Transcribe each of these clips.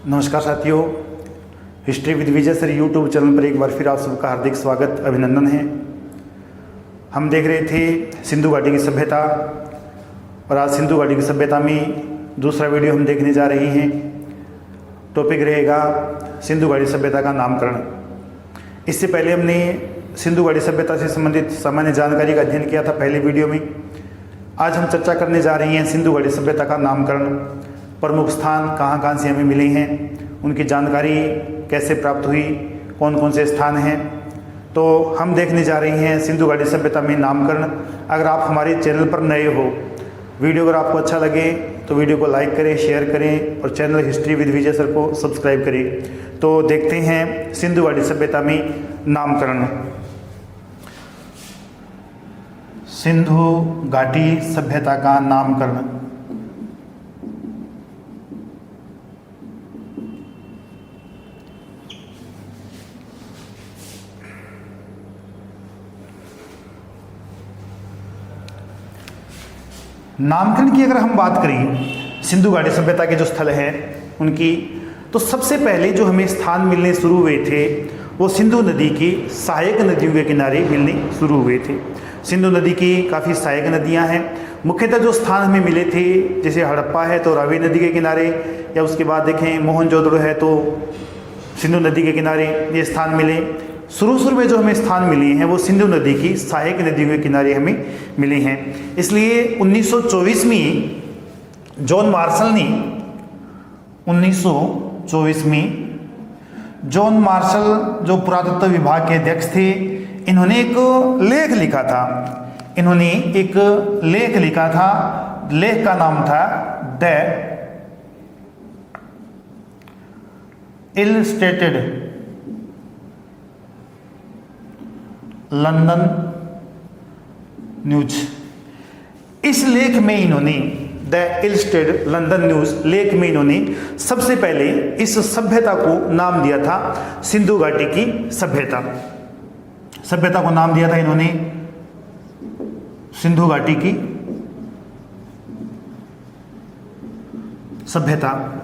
नमस्कार साथियों, history with Vijay sir YouTube channel पर एक बार फिर आप सबका हार्दिक स्वागत अभिनंदन है। हम देख रहे थे सिंधु घाटी की सभ्यता और आज सिंधु घाटी की सभ्यता में दूसरा वीडियो हम देखने जा रहे हैं। टॉपिक रहेगा सिंधु घाटी सभ्यता का नामकरण। इससे पहले हमने सिंधु घाटी सभ्यता से संबंधित सामान्य जानकारी का अध्ययन किया था पहले वीडियो में। आज हम चर्चा करने जा रहे हैं सिंधु घाटी सभ्यता का नामकरण, प्रमुख स्थान कहाँ से हमें मिले हैं, उनकी जानकारी कैसे प्राप्त हुई, कौन कौन से स्थान हैं। तो हम देखने जा रहे हैं सिंधु घाटी सभ्यता में नामकरण। अगर आप हमारे चैनल पर नए हो, वीडियो अगर आपको अच्छा लगे तो वीडियो को लाइक करें, शेयर करें और channel history with Vijay sir को सब्सक्राइब करें। तो देखते हैं सिंधु घाटी सभ्यता में नामकरण। सिंधु घाटी सभ्यता का नामकरण। नामकरण की अगर हम बात करें सिंधु घाटी सभ्यता के जो स्थल हैं उनकी, तो सबसे पहले जो हमें स्थान मिलने शुरू हुए थे वो सिंधु नदी की सहायक नदियों के किनारे मिलने शुरू हुए थे। सिंधु नदी की काफ़ी सहायक नदियां हैं। मुख्यतः जो स्थान हमें मिले थे, जैसे हड़प्पा है तो रावी नदी के किनारे, या उसके बाद देखें मोहनजोदड़ो है तो सिंधु नदी के किनारे ये स्थान मिले। शुरू में जो हमें स्थान मिले हैं वो सिंधु नदी की सहायक नदियों के किनारे हमें मिले हैं। इसलिए 1924 में जॉन मार्शल ने 1924 में जॉन मार्शल जो पुरातत्व विभाग के अध्यक्ष थे, इन्होंने एक लेख लिखा था। लेख का नाम था द इलस्ट्रेटेड लंदन न्यूज। इस लेख में इन्होंने द इलस्ट्रेटेड लंदन न्यूज लेख में इन्होंने सबसे पहले इस सभ्यता को नाम दिया था सिंधु घाटी की सभ्यता को नाम दिया था इन्होंने सिंधु घाटी की सभ्यता।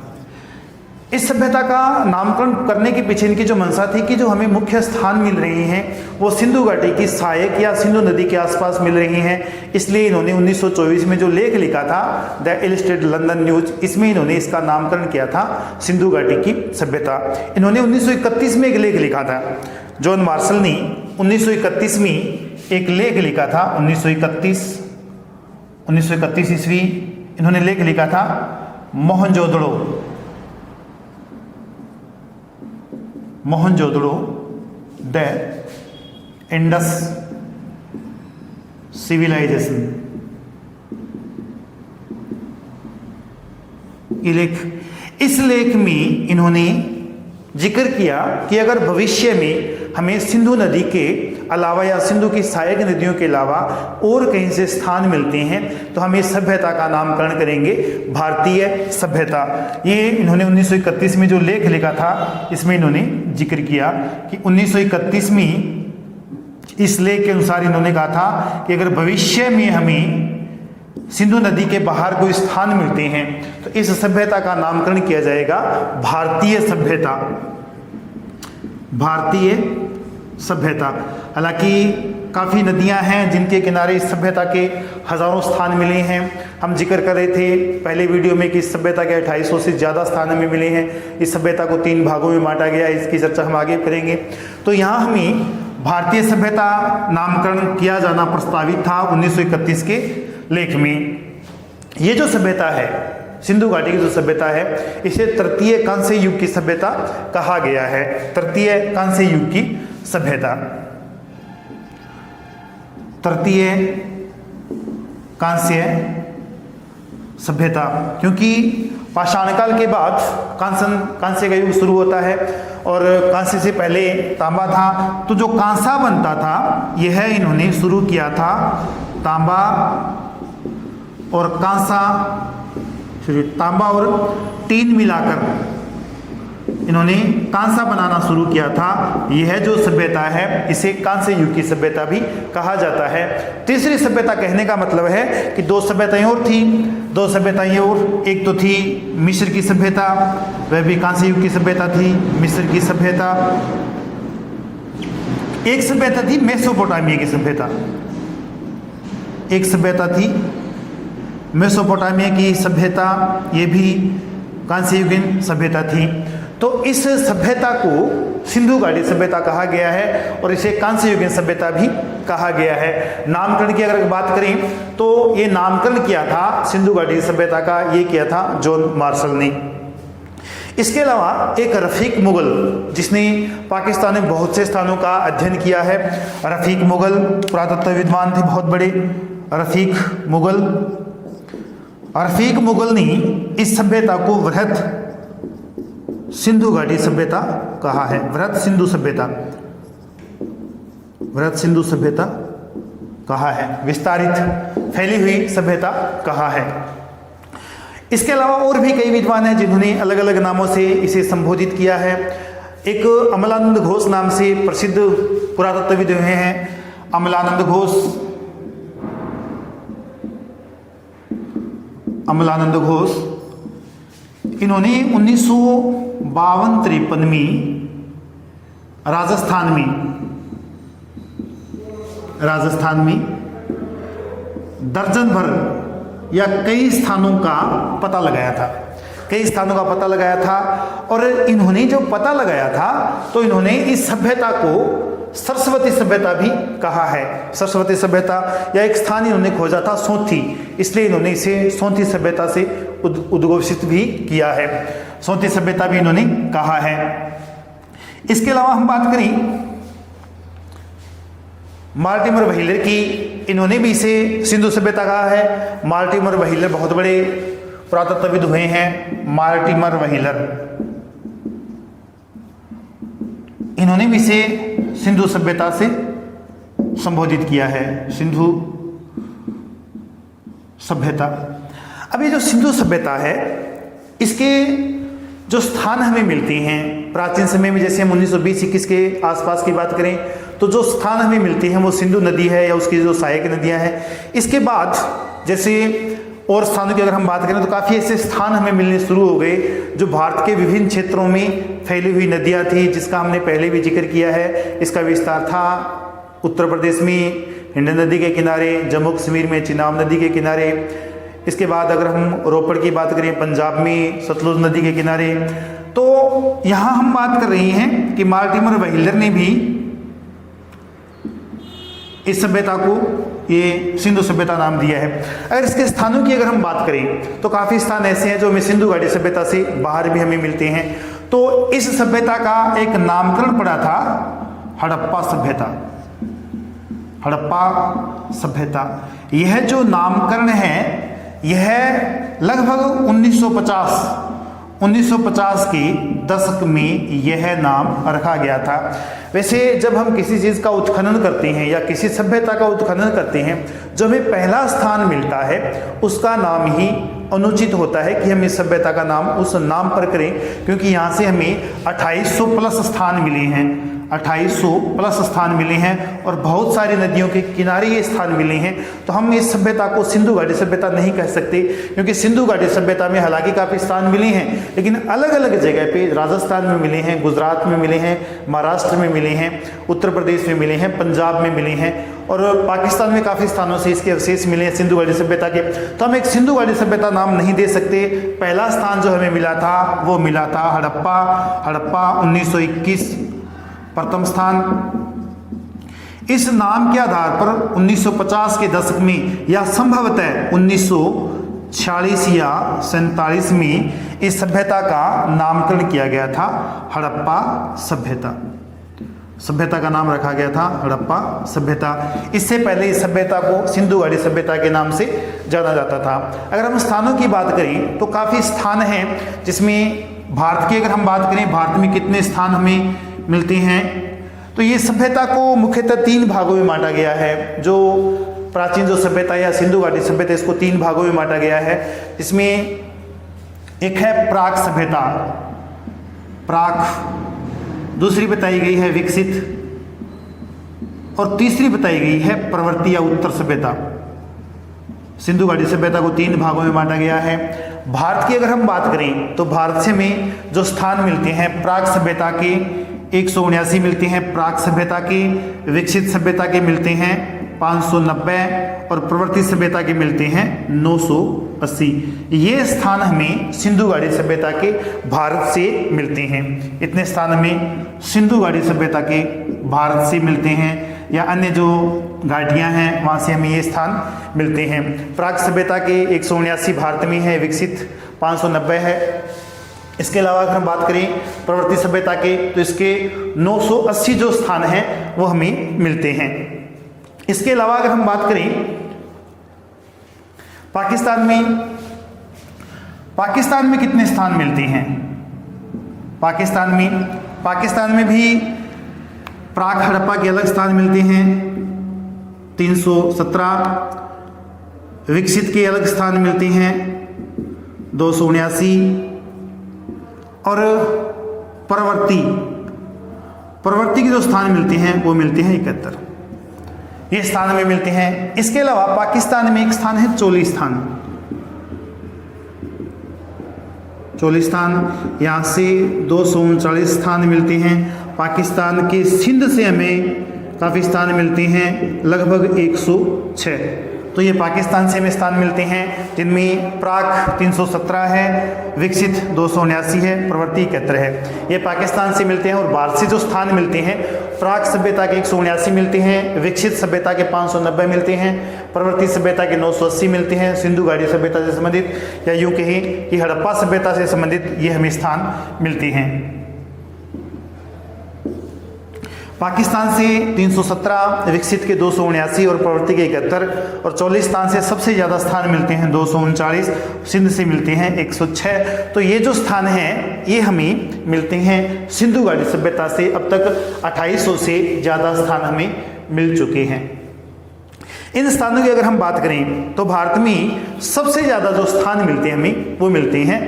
इस सभ्यता का नामकरण करने के पीछे इनकी जो मंशा थी कि जो हमें मुख्य स्थान मिल रहे हैं वो सिंधु घाटी की सहायक या सिंधु नदी के आसपास मिल रहे हैं। इसलिए इन्होंने 1924 में जो लेख लिखा था द इलस्ट्रेटेड लंदन न्यूज, इसमें इन्होंने इसका नामकरण किया था सिंधु घाटी की सभ्यता। इन्होंने 1931 में एक लेख लिखा था। जॉन मार्शल ने 1931 में एक लेख लिखा था। 1931 ईस्वी इन्होंने लेख लिखा था मोहनजोदड़ो द इंडस सिविलाइजेशन। इस लेख में इन्होंने जिक्र किया कि अगर भविष्य में हमें सिंधु नदी के अलावा या सिंधु की सहायक नदियों के अलावा और कहीं से स्थान मिलते हैं तो हम इस सभ्यता का नामकरण करेंगे भारतीय सभ्यता। ये इन्होंने 1931 में जो लेख लिखा था इसमें इन्होंने जिक्र किया कि 1931 में इस लेख के अनुसार इन्होंने कहा था कि अगर भविष्य में हमें सिंधु नदी के बाहर कोई स्थान मिलते हैं तो इस सभ्यता का नामकरण किया जाएगा भारतीय सभ्यता। हालांकि काफ़ी नदियां हैं जिनके किनारे इस सभ्यता के हजारों स्थान मिले हैं। हम जिक्र कर रहे थे पहले वीडियो में कि इस सभ्यता के 2800 से ज़्यादा स्थान हमें मिले हैं। इस सभ्यता को 3 भागों में बांटा गया, इसकी चर्चा हम आगे करेंगे। तो यहाँ हमें भारतीय सभ्यता नामकरण किया जाना प्रस्तावित था 1931 के लेख में। ये जो सभ्यता है सिंधु घाटी की जो सभ्यता है, इसे तृतीय कांस्य युग की सभ्यता कहा गया है। तृतीय कांस्य युग की सभ्यता, तृतीय कांस्य सभ्यता, क्योंकि पाषाण काल के बाद कांस्य का युग शुरू होता है और कांस्य से पहले तांबा था। तो जो कांसा बनता था यह इन्होंने शुरू किया था। तांबा और कांसा, तांबा और टीन मिलाकर इन्होंने कांसा बनाना शुरू किया था। यह जो सभ्यता है इसे कांस्य युग की सभ्यता भी कहा जाता है। तीसरी सभ्यता कहने का मतलब है कि दो सभ्यताएं और थी, दो सभ्यताएं और, एक तो थी मिस्र की सभ्यता, वह भी कांस्य युग की सभ्यता थी, मिस्र की सभ्यता। एक सभ्यता थी मेसोपोटामिया की सभ्यता, एक सभ्यता थी मेसोपोटामिया की सभ्यता, ये भी कांस्य युगीन सभ्यता थी। तो इस सभ्यता को सिंधु घाटी सभ्यता कहा गया है और इसे कांस्य युगीन सभ्यता भी कहा गया है। नामकरण की अगर बात करें तो ये नामकरण किया था सिंधु घाटी सभ्यता का, ये किया था जॉन मार्शल ने। इसके अलावा एक रफीक मुगल, जिसने पाकिस्तान में बहुत से स्थानों का अध्ययन किया है। रफीक मुगल पुरातत्व विद्वान थे बहुत बड़े, रफीक मुगल। रफीक मुगल ने इस सभ्यता को वृहत सिंधु घाटी सभ्यता कहा है। वृहत सिंधु सभ्यता, वृहत सिंधु सभ्यता कहा है, विस्तारित फैली हुई सभ्यता कहा है। इसके अलावा और भी कई विद्वान हैं जिन्होंने अलग अलग नामों से इसे संबोधित किया है। एक अमलानंद घोष नाम से प्रसिद्ध पुरातत्वविद हुए हैं, अमलानंद घोष। अमलानंद घोष इन्होंने 1952-53 में राजस्थान में दर्जन भर या कई स्थानों का पता लगाया था, कई स्थानों का पता लगाया था। और इन्होंने जो पता लगाया था तो इन्होंने इस सभ्यता को सरस्वती सभ्यता भी कहा है। सरस्वती सभ्यता या एक स्थान इन्होंने खोजा था सोंथी, इसलिए इन्होंने इसे सोंथी सभ्यता से उद्घोषित भी किया है। सोंथी सभ्यता भी इन्होंने कहा है। इसके अलावा हम बात करें मार्टिमर व्हीलर की, इन्होंने भी इसे सिंधु सभ्यता कहा है। मार्टिमर व्हीलर बहुत बड़े पुरातत्वविद हुए हैं। मार्टिमर व्हीलर इन्होंने भी इसे सिंधु सभ्यता से संबोधित किया है, सिंधु सभ्यता। अब ये जो सिंधु सभ्यता है इसके जो स्थान हमें मिलते हैं प्राचीन समय में, जैसे हम 1920-21 के आसपास की बात करें तो जो स्थान हमें मिलते हैं वो सिंधु नदी है या उसकी जो सहायक नदियां हैं। इसके बाद जैसे और स्थानों की अगर हम बात करें तो काफ़ी ऐसे स्थान हमें मिलने शुरू हो गए जो भारत के विभिन्न क्षेत्रों में फैली हुई नदियां थी, जिसका हमने पहले भी जिक्र किया है। इसका विस्तार था उत्तर प्रदेश में हिंड नदी के किनारे, जम्मू कश्मीर में चिनाब नदी के किनारे। इसके बाद अगर हम रोपड़ की बात करें पंजाब में सतलुज नदी के किनारे। तो यहाँ हम बात कर रहे हैं कि मार्टिमर व्हीलर ने भी इस सभ्यता को ये सिंधु सभ्यता नाम दिया है। अगर इसके स्थानों की अगर हम बात करें तो काफ़ी स्थान ऐसे हैं जो हमें सिंधु घाटी सभ्यता से बाहर भी हमें मिलते हैं। तो इस सभ्यता का एक नामकरण पड़ा था हड़प्पा सभ्यता। हड़प्पा सभ्यता, यह जो नामकरण है यह लगभग 1950 के दशक में यह नाम रखा गया था। वैसे जब हम किसी चीज़ का उत्खनन करते हैं या किसी सभ्यता का उत्खनन करते हैं, जो हमें पहला स्थान मिलता है उसका नाम ही अनुचित होता है कि हम इस सभ्यता का नाम उस नाम पर करें, क्योंकि यहाँ से हमें 2800 प्लस स्थान मिले हैं, 2800 प्लस स्थान मिले हैं और बहुत सारी नदियों के किनारे ये स्थान मिले हैं। तो हम इस सभ्यता को सिंधु घाटी सभ्यता नहीं कह सकते, क्योंकि सिंधु घाटी सभ्यता में हालांकि काफ़ी स्थान मिले हैं लेकिन अलग अलग जगह पे, राजस्थान में मिले हैं, गुजरात में मिले हैं, महाराष्ट्र में मिले हैं, उत्तर प्रदेश में मिले हैं, पंजाब में मिले हैं और पाकिस्तान में काफ़ी स्थानों से इसके अवशेष मिले हैं सिंधु घाटी सभ्यता के। तो हम एक सिंधु घाटी सभ्यता नाम नहीं दे सकते। पहला स्थान जो हमें मिला था वो मिला था हड़प्पा। हड़प्पा 1921 प्रथम स्थान। इस नाम के आधार पर 1950 के दशक में या संभवतः 1946 या 47 में इस सभ्यता का नामकरण किया गया था हड़प्पा सभ्यता। सभ्यता का नाम रखा गया था हड़प्पा सभ्यता। इससे पहले इस सभ्यता को सिंधु घाटी सभ्यता के नाम से जाना जाता था। अगर हम स्थानों की बात करें तो काफ़ी स्थान हैं, जिसमें भारत की अगर हम बात करें, भारत में कितने स्थान हमें मिलते हैं, तो ये सभ्यता को मुख्यतः 3 भागों में बांटा गया है। जो प्राचीन जो सभ्यता या सिंधु घाटी सभ्यता, इसको 3 भागों में बांटा गया है। इसमें एक है प्राक सभ्यता, प्राक, दूसरी बताई गई है विकसित, और तीसरी बताई गई है प्रवर्ती या उत्तर सभ्यता। सिंधु घाटी सभ्यता को 3 भागों में बांटा गया है। भारत की अगर हम बात करें तो भारत से में जो स्थान मिलते हैं प्राक सभ्यता के 179 मिलते हैं, प्राक सभ्यता के, विकसित सभ्यता के मिलते हैं 590 और प्रवर्ती सभ्यता के मिलते हैं 980। ये स्थान हमें सिंधु घाटी सभ्यता के भारत से मिलते हैं। इतने स्थान हमें सिंधु घाटी सभ्यता के भारत से मिलते हैं, या अन्य जो घाटियां हैं वहां से हमें ये स्थान मिलते हैं। प्राक सभ्यता के 179 भारत में है, विकसित 590 है। इसके अलावा अगर हम बात करें प्रवर्ती सभ्यता के तो इसके 980 जो स्थान हैं वो हमें मिलते हैं। इसके अलावा अगर हम बात करें पाकिस्तान में कितने स्थान मिलते हैं? पाकिस्तान में भी प्राक हड़प्पा के अलग स्थान मिलते हैं 317, विकसित के अलग स्थान मिलते हैं 279 और प्रवर्ती के जो स्थान मिलते हैं वो मिलते हैं 71। ये स्थान में मिलते हैं। इसके अलावा पाकिस्तान में एक स्थान है चोलिस्तान, यहाँ से 239 स्थान मिलते हैं। पाकिस्तान के सिंध से हमें काफ़ी स्थान मिलते हैं, लगभग 106। तो ये पाकिस्तान से हमें स्थान मिलते हैं, जिनमें प्राक 317 है, विकसित 279 है, प्रवर्ती 71 है। ये पाकिस्तान से मिलते हैं। और भारत से जो स्थान मिलते हैं प्राक सभ्यता के 179 मिलते हैं, विकसित सभ्यता के 590 मिलते हैं, प्रवर्ती सभ्यता के 980 मिलते हैं, सिंधु घाटी सभ्यता से संबंधित या यूँ कहें कि हड़प्पा सभ्यता से संबंधित ये हमें स्थान मिलते हैं। पाकिस्तान से 317, विकसित के 279 और प्रवर्ती के 71 और चोलिस्तान से सबसे ज़्यादा स्थान मिलते हैं 239, सिंध से मिलते हैं 106। तो ये जो स्थान हैं ये हमें मिलते हैं सिंधु घाटी सभ्यता से। अब तक 2800 से ज़्यादा स्थान हमें मिल चुके हैं। इन स्थानों की अगर हम बात करें तो भारत में सबसे ज़्यादा जो स्थान मिलते हैं हमें वो मिलते हैं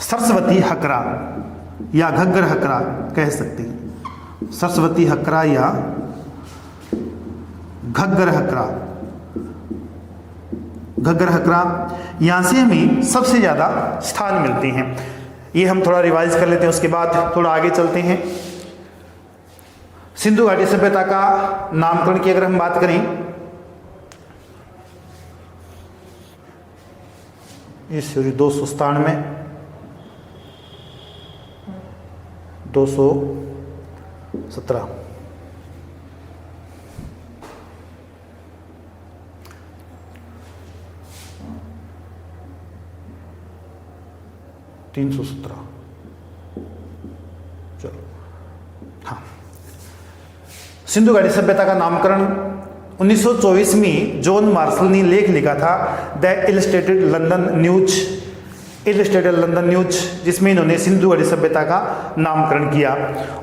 सरस्वती हकरा या घग्गर हकरा कह सकते हैं, सरस्वती हकरा या घग्गर हकरा, यहां से हमें सबसे ज्यादा स्थान मिलते हैं। ये हम थोड़ा रिवाइज कर लेते हैं, उसके बाद थोड़ा आगे चलते हैं। सिंधु घाटी सभ्यता का नामकरण की अगर हम बात करें, ईस्वी 297 217 317। चलो हाँ, सिंधु घाटी सभ्यता का नामकरण 1924 में जॉन मार्शल ने लेख लिखा था द इलस्ट्रेटेड लंदन न्यूज, जिसमें इन्होंने सिंधु घाटी सभ्यता का नामकरण किया।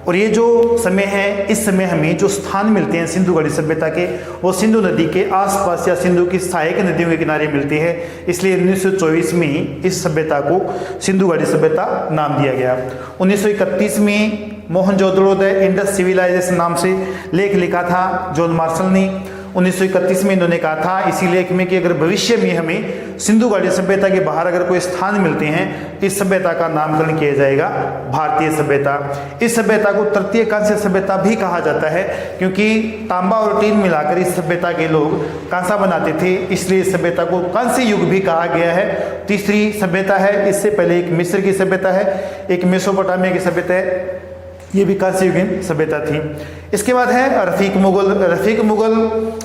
और ये जो समय है, इस समय हमें जो स्थान मिलते हैं सिंधु घाटी सभ्यता के वो सिंधु नदी के आसपास या सिंधु की सहायक नदियों के किनारे मिलते हैं। इसलिए 1924 में इस सभ्यता को सिंधु घाटी सभ्यता नाम दिया गया। 1931 में मोहनजोदड़ो द इंडस सिविलाइजेशन नाम से लेख लिखा था जॉन मार्शल ने। 1931 में इन्होंने कहा था इसी लेख में कि अगर भविष्य में हमें सिंधु घाटी सभ्यता के बाहर अगर कोई स्थान मिलते हैं इस सभ्यता का नामकरण किया जाएगा भारतीय सभ्यता। इस सभ्यता को तृतीय कांस्य सभ्यता भी कहा जाता है, क्योंकि तांबा और टीन मिलाकर इस सभ्यता के लोग कांसा बनाते थे, इसलिए इस सभ्यता को कांस्य युग भी कहा गया है। तीसरी सभ्यता है, इससे पहले एक मिस्र की सभ्यता है, एक मेसोपोटामिया की सभ्यता है, ये भी कांस्य युगीन सभ्यता थी। इसके बाद है रफीक मुगल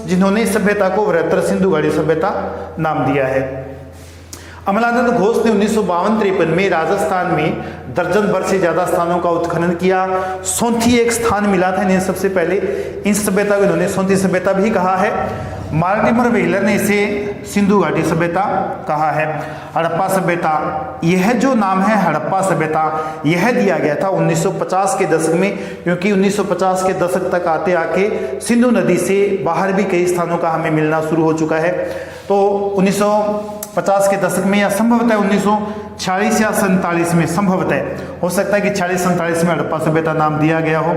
जिन्होंने इस सभ्यता को वृहत्तर सिंधु घाटी सभ्यता नाम दिया है। अमलानंद घोष ने 1952-53 में राजस्थान में दर्जन भर से ज्यादा स्थानों का उत्खनन किया। सोंथी एक स्थान मिला था इन्हें सबसे पहले, इन सभ्यता को इन्होंने सोंथी सभ्यता भी कहा है। मार्टिमर व्हीलर ने इसे सिंधु घाटी सभ्यता कहा है। हड़प्पा सभ्यता, यह जो नाम है हड़प्पा सभ्यता, यह दिया गया था 1950 के दशक में, क्योंकि 1950 के दशक तक आते आके सिंधु नदी से बाहर भी कई स्थानों का हमें मिलना शुरू हो चुका है। तो 1950 के दशक में या संभवतः 1946 या 47 में, संभवतः हो सकता है कि 46-47 में हड़प्पा सभ्यता नाम दिया गया हो।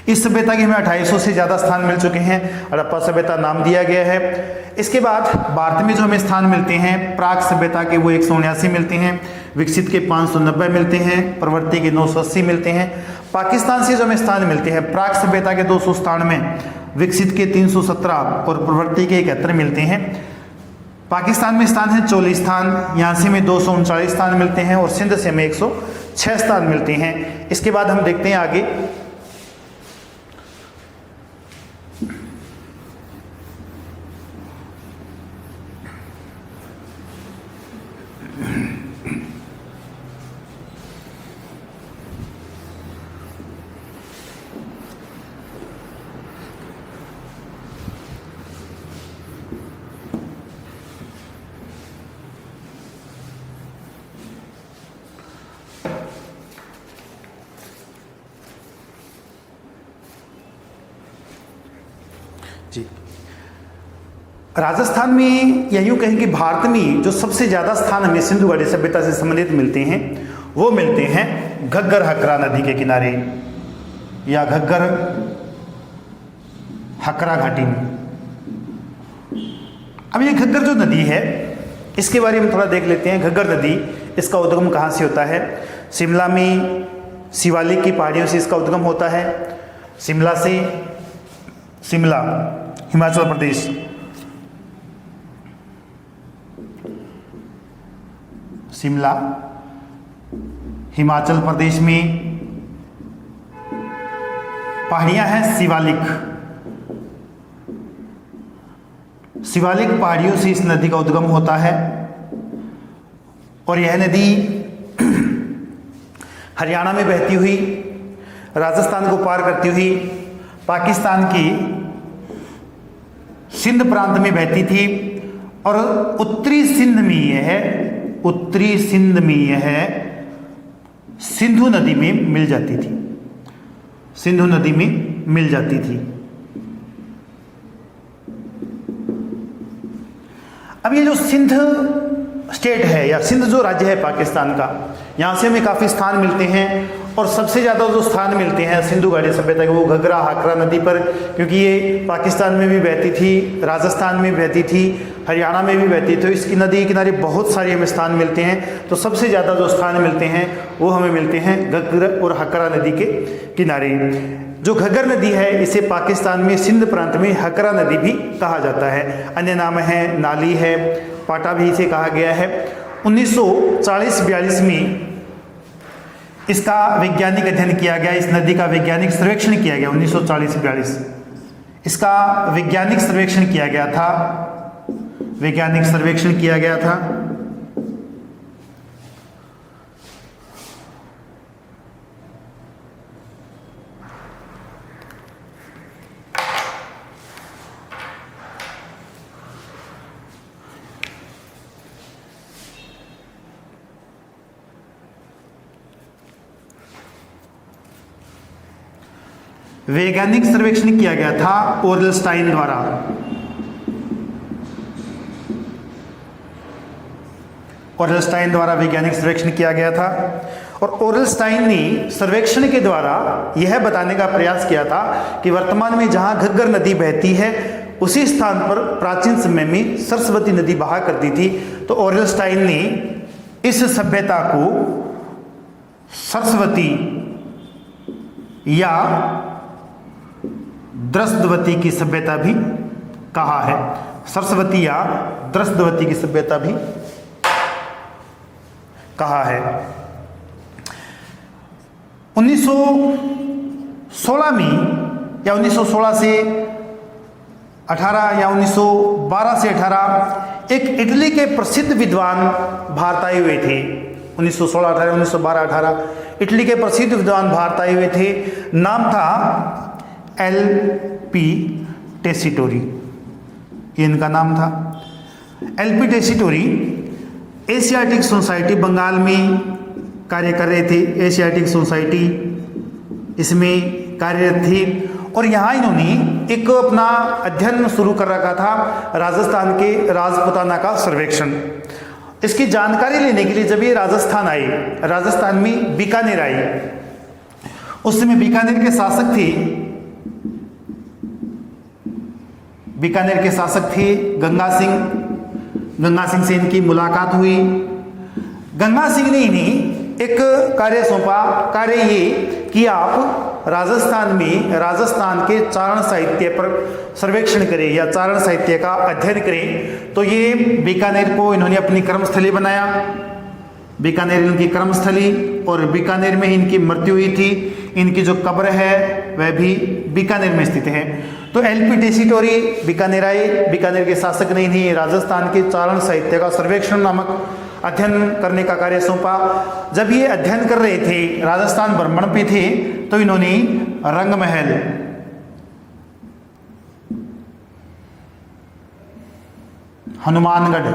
इस सभ्यता के हमें 2800 से ज़्यादा स्थान मिल चुके हैं, हड़प्पा सभ्यता नाम दिया गया है। इसके बाद भारत में जो हमें स्थान मिलते हैं प्राक सभ्यता के वो 179 मिलते हैं, विकसित के 590 मिलते हैं, प्रवृत्ति के 980 मिलते हैं। पाकिस्तान से जो हमें स्थान मिलते हैं प्राक सभ्यता के 297, विकसित के 317 और प्रवृत्ति के 71 मिलते हैं। पाकिस्तान में स्थान है 40 स्थान, यहाँ से हमें 239 स्थान मिलते हैं और सिंध से हमें 106 स्थान मिलते हैं। इसके बाद हम देखते हैं आगे जी। राजस्थान में या यूँ कहें कि भारत में जो सबसे ज़्यादा स्थान हमें सिंधु घाटी सभ्यता से संबंधित मिलते हैं वो मिलते हैं घग्गर हकरा नदी के किनारे या घग्गर हकरा घाटी में। अब ये घग्गर जो नदी है इसके बारे में थोड़ा देख लेते हैं। घग्गर नदी, इसका उद्गम कहाँ से होता है? शिमला में शिवालिक की पहाड़ियों से इसका उद्गम होता है। शिमला से, शिमला हिमाचल प्रदेश, शिमला हिमाचल प्रदेश में पहाड़ियां हैं शिवालिक। शिवालिक पहाड़ियों से इस नदी का उद्गम होता है और यह नदी हरियाणा में बहती हुई राजस्थान को पार करती हुई पाकिस्तान की सिंध प्रांत में बहती थी और उत्तरी सिंध में यह सिंधु नदी में मिल जाती थी। सिंधु नदी में मिल जाती थी। अब ये जो सिंध स्टेट है या सिंध जो राज्य है पाकिस्तान का, यहाँ से हमें काफ़ी स्थान मिलते हैं और सबसे ज़्यादा जो स्थान मिलते हैं सिंधु घाटी सभ्यता के वो घग्गरा हकरा नदी पर, क्योंकि ये पाकिस्तान में भी बहती थी, राजस्थान में बहती थी, हरियाणा में भी बहती थी। तो इसकी नदी के किनारे बहुत सारे हमें स्थान मिलते हैं। तो सबसे ज़्यादा जो स्थान मिलते हैं वो हमें मिलते हैं घग्गर और हकरा नदी के किनारे। जो घग्गर नदी है इसे पाकिस्तान में सिंध प्रांत में हकरा नदी भी कहा जाता है। अन्य नाम है नाली है, पाटा भी इसे कहा गया है। 1940-42 में इसका वैज्ञानिक अध्ययन किया गया, इस नदी का वैज्ञानिक सर्वेक्षण किया गया। 1940-42 इसका वैज्ञानिक सर्वेक्षण किया गया था, वैज्ञानिक सर्वेक्षण किया गया था। वैज्ञानिक सर्वेक्षण किया गया था ओरलस्टाइन द्वारा। ओरलस्टाइन द्वारा वैज्ञानिक सर्वेक्षण किया गया था और ओरलस्टाइन ने सर्वेक्षण के द्वारा यह बताने का प्रयास किया था कि वर्तमान में जहां घग्गर नदी बहती है उसी स्थान पर प्राचीन समय में सरस्वती नदी बहा करती थी। तो ओरलस्टाइन ने इस सभ्यता को सरस्वती या द्रष्टवती की सभ्यता भी कहा है। सरस्वती या द्रष्टवती की सभ्यता भी कहा है। 1916 में या 1916 से 18 या 1912 से 18 एक इटली के प्रसिद्ध विद्वान भारत आए हुए थे। 1916, 18, 1912, 18 इटली के प्रसिद्ध विद्वान भारत आए हुए थे। नाम था एल.पी. टेसीटोरी, ये इनका नाम था। एल.पी. टेसीटोरी एशियाटिक सोसाइटी बंगाल में कार्य कर रहे थे। एशियाटिक सोसाइटी इसमें कार्यरत थी और यहाँ इन्होंने एक अपना अध्ययन शुरू कर रखा था, राजस्थान के राजपुताना का सर्वेक्षण। इसकी जानकारी लेने के लिए जब ये राजस्थान आए, राजस्थान में बीकानेर आए, उस समय बीकानेर के शासक थे गंगा सिंह से इनकी मुलाकात हुई। गंगा सिंह ने इन्हें एक कार्य सौंपा। कार्य ये कि आप राजस्थान के चारण साहित्य पर सर्वेक्षण करें या चारण साहित्य का अध्ययन करें। तो ये बीकानेर को इन्होंने अपनी कर्मस्थली बनाया। बीकानेर इनकी कर्मस्थली, और बीकानेर में इनकी मृत्यु हुई थी। इनकी जो कब्र है वह भी बीकानेर में स्थित है। तो एलपी टेसीटोरी बीकानेर आए। बीकानेर के शासक ने इन्हें राजस्थान के चारण साहित्य का सर्वेक्षण नामक अध्ययन करने का कार्य सौंपा। जब ये अध्ययन कर रहे थे, राजस्थान भ्रमण पे थे, तो इन्होंने रंगमहल, हनुमानगढ़,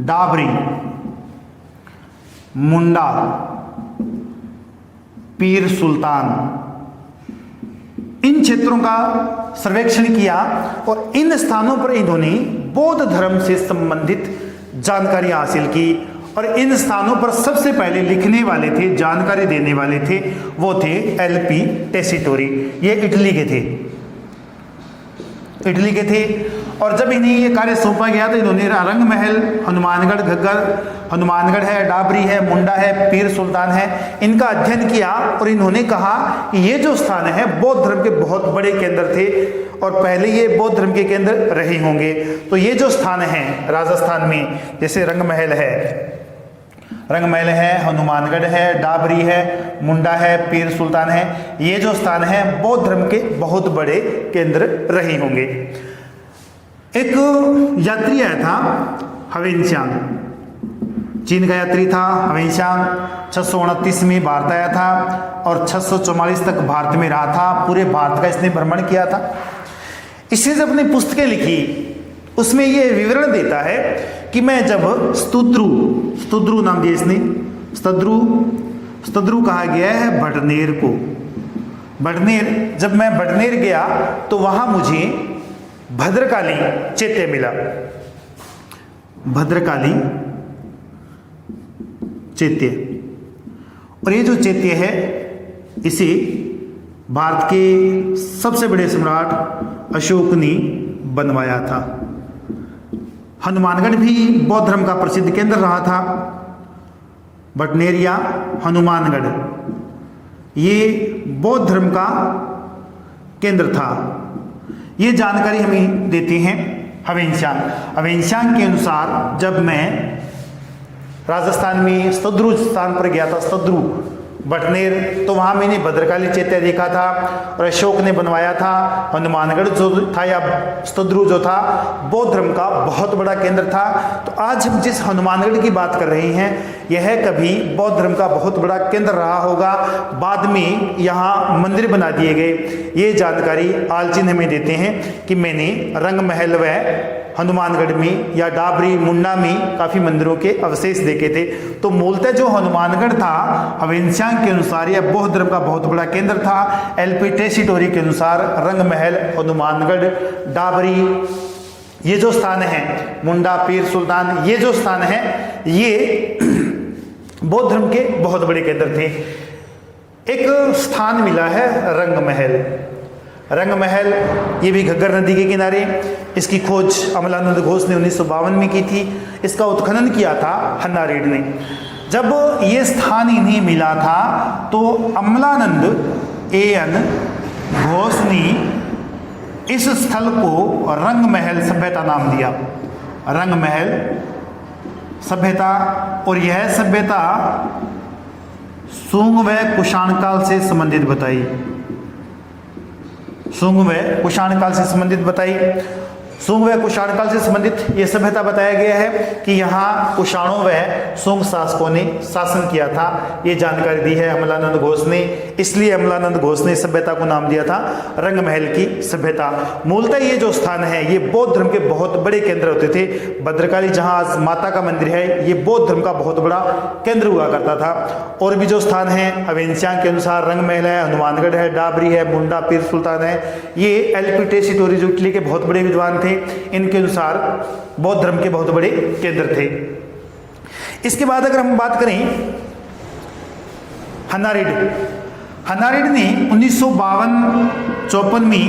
डाबरी, मुंडा, पीर सुल्तान, इन क्षेत्रों का सर्वेक्षण किया और इन स्थानों पर इन्होंने बौद्ध धर्म से संबंधित जानकारी हासिल की। और इन स्थानों पर सबसे पहले लिखने वाले थे, जानकारी देने वाले थे, वो थे एलपी टेसीटोरी। ये इटली के थे। और जब इन्हें ये कार्य सौंपा गया तो इन्होंने रंगमहल, हनुमानगढ़ है, डाबरी है, मुंडा है, पीर सुल्तान है, इनका अध्ययन किया। और इन्होंने कहा कि ये जो स्थान है बौद्ध धर्म के बहुत बड़े केंद्र थे और पहले ये बौद्ध धर्म के केंद्र रहे होंगे। तो ये जो स्थान है राजस्थान में, जैसे रंगमहल है, हनुमानगढ़ है, डाबरी है, मुंडा है, पीर सुल्तान है, ये जो स्थान है बौद्ध धर्म के बहुत बड़े केंद्र रहे होंगे। एक यात्री आया था हवेनशांग, चीन का यात्री था हवेनशांग। 629 में भारत आया था और 644 तक भारत में रहा था। पूरे भारत का इसने भ्रमण किया था। इसने जब अपनी पुस्तकें लिखी उसमें ये विवरण देता है कि मैं जब स्तुद्रु नाम दिया इसने, स्तुद्रु कहा गया है भटनेर को। जब मैं भटनेर गया तो वहां मुझे भद्रकाली चैत्य मिला। भद्रकाली चैत्य, और ये जो चैत्य है इसे भारत के सबसे बड़े सम्राट अशोक ने बनवाया था। हनुमानगढ़ भी बौद्ध धर्म का प्रसिद्ध केंद्र रहा था। भटनेर या हनुमानगढ़ ये बौद्ध धर्म का केंद्र था। ये जानकारी हमें देते हैं हवेनशांग के अनुसार जब मैं राजस्थान में स्तुद्रु स्थान पर गया था, स्तुद्रु भटनेर, तो वहां मैंने भद्रकाली चैत्य देखा था और अशोक ने बनवाया था। हनुमानगढ़ जो था या स्तुद्रु जो था बौद्ध धर्म का बहुत बड़ा केंद्र था। तो आज हम जिस हनुमानगढ़ की बात कर रहे हैं यह कभी बौद्ध धर्म का बहुत बड़ा केंद्र रहा होगा। बाद में यहाँ मंदिर बना दिए गए। ये जानकारी आलचिन हमें देते हैं कि मैंने रंगमहल व हनुमानगढ़ में या डाबरी मुंडा में काफ़ी मंदिरों के अवशेष देखे थे। तो मूलतः जो हनुमानगढ़ था हवेनशांग के अनुसार यह बौद्ध धर्म का बहुत बड़ा केंद्र था। एलपी टेसीटोरी के अनुसार रंगमहल, हनुमानगढ़, डाबरी ये जो स्थान है, मुंडा, पीर सुल्तान ये जो स्थान है ये बौद्ध धर्म के बहुत बड़े केंद्र थे। एक स्थान मिला है रंगमहल, ये भी घग्गर नदी के किनारे। इसकी खोज अमलानंद घोष ने 1952 में की थी। इसका उत्खनन किया था हन्ना रेड्डी ने। जब ये स्थान इन्हें मिला था तो अमलानंद एन घोष ने इस स्थल को रंगमहल सभ्यता नाम दिया। रंगमहल सभ्यता, और यह सभ्यता सुंग व कुषाण काल से संबंधित बताई। शुंग व कुषाण काल से संबंधित यह सभ्यता बताया गया है कि यहाँ कुषाणों व शुंग शासकों ने शासन किया था, ये जानकारी दी है अमलानंद घोष ने। इसलिए अमलानंद घोष ने सभ्यता को नाम दिया था रंगमहल की सभ्यता। मूलतः ये जो स्थान है ये बौद्ध धर्म के बहुत बड़े केंद्र होते थे। भद्रकाली जहाँ आज माता का मंदिर है ये बौद्ध धर्म का बहुत बड़ा केंद्र हुआ करता था। और भी जो स्थान है अवेंसियांग के अनुसार रंगमहल है, हनुमानगढ़ है, डाबरी है, मुंडा पीर सुल्तान है। ये एल.पी. टेसीटोरी जो इटली के बहुत बड़े विद्वान थे, इनके अनुसार बौद्ध धर्म के बहुत बड़े केंद्र थे। इसके बाद अगर हम बात करें हन्नारेड ने 1952-54 में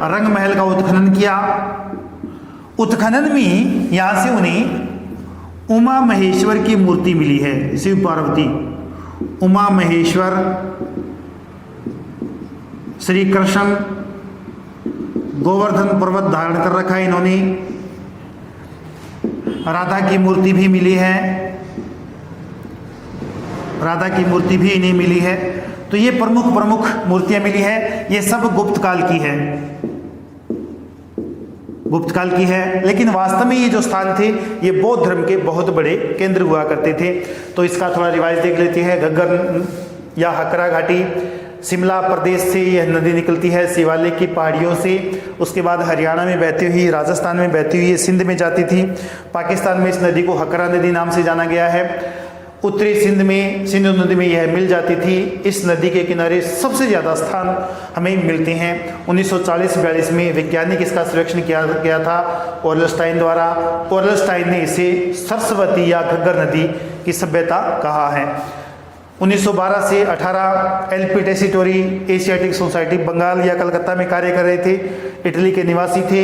रंगमहल का उत्खनन किया। उत्खनन में यहां से उन्हें उमा महेश्वर की मूर्ति मिली है, शिव पार्वती, उमा महेश्वर, श्री कृष्ण, गोवर्धन पर्वत धारण कर रखा है इन्होंने, राधा की मूर्ति भी मिली है, राधा की मूर्ति भी इन्हें मिली है। तो ये प्रमुख मूर्तियां मिली है। ये सब गुप्त काल की है, गुप्त काल की है। लेकिन वास्तव में ये जो स्थान थे ये बौद्ध धर्म के बहुत बड़े केंद्र हुआ करते थे। तो इसका थोड़ा रिवाइज देख लेते हैं। घग्गर या हकरा घाटी, शिमला प्रदेश से यह नदी निकलती है, शिवालिक की पहाड़ियों से। उसके बाद हरियाणा में बहती हुई, राजस्थान में बहती हुई, सिंध में जाती थी। पाकिस्तान में इस नदी को हकरा नदी नाम से जाना गया है। उत्तरी सिंध में, सिंधु नदी में यह मिल जाती थी। इस नदी के किनारे सबसे ज़्यादा स्थान हमें मिलते हैं। 1940-42 में वैज्ञानिक इसका सर्वेक्षण किया गया था ओर्लस्टाइन द्वारा। ओर्लस्टाइन ने इसे सरस्वती या घग्गर नदी की सभ्यता कहा है। 1912 से 18 एल.पी. टेसीटोरी एशियाटिक सोसाइटी बंगाल या कलकत्ता में कार्य कर रहे थे, इटली के निवासी थे।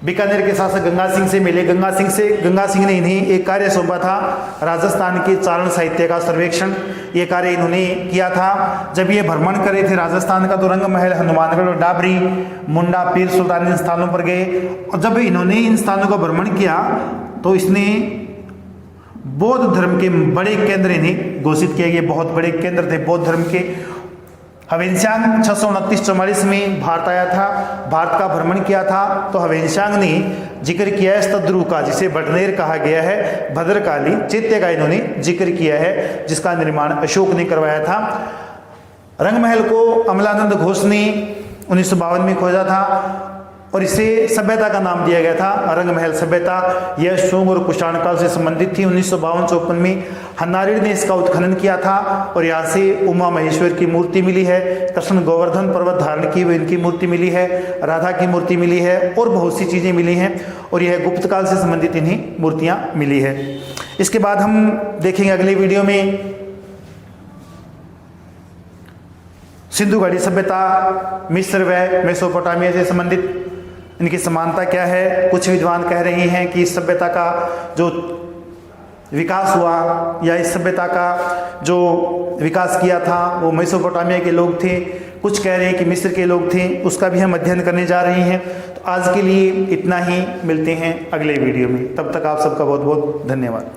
बीकानेर के शासक गंगा सिंह से मिले। गंगा सिंह ने इन्हें एक कार्य सौंपा था, राजस्थान के चारण साहित्य का सर्वेक्षण। ये कार्य इन्होंने किया था। जब ये भ्रमण कर रहे थे राजस्थान का तो रंगमहल, हनुमानगढ़ और डाबरी, मुंडा पीर सुल्तान इन स्थानों पर गए। और जब इन्होंने इन स्थानों का भ्रमण किया तो इसने बौद्ध धर्म के बड़े केंद्र इन्हें घोषित किया। ये बहुत बड़े केंद्र थे बौद्ध धर्म के। हवेनसांग 629-44 में भारत आया था, भारत का भ्रमण किया था। तो हवेनसांग ने जिक्र किया है स्तद्रु का, जिसे बटनेर कहा गया है, भद्रकाली चैत्य का इन्होंने जिक्र किया है, जिसका निर्माण अशोक ने करवाया था। रंगमहल को अमलानंद घोष ने 1952 में खोजा था और इसे सभ्यता का नाम दिया गया था रंगमहल सभ्यता। यह शुंग और कुषाण काल से संबंधित थी। 1952-54 में हन्नारेड ने इसका उत्खनन किया था और यहाँ से उमा महेश्वर की मूर्ति मिली है, कृष्ण गोवर्धन पर्वत धारण की हुई इनकी मूर्ति मिली है, राधा की मूर्ति मिली है और बहुत सी चीज़ें मिली हैं। और यह गुप्त काल से संबंधित इन्हीं मूर्तियाँ मिली है। इसके बाद हम देखेंगे अगले वीडियो में सिंधु घाटी सभ्यता, मिस्र व मेसोपोटामिया से संबंधित इनकी समानता क्या है। कुछ विद्वान कह रहे हैं कि इस सभ्यता का जो विकास हुआ या इस सभ्यता का जो विकास किया था वो मेसोपोटामिया के लोग थे। कुछ कह रहे हैं कि मिस्र के लोग थे। उसका भी हम अध्ययन करने जा रहे हैं। तो आज के लिए इतना ही, मिलते हैं अगले वीडियो में। तब तक आप सबका बहुत बहुत धन्यवाद।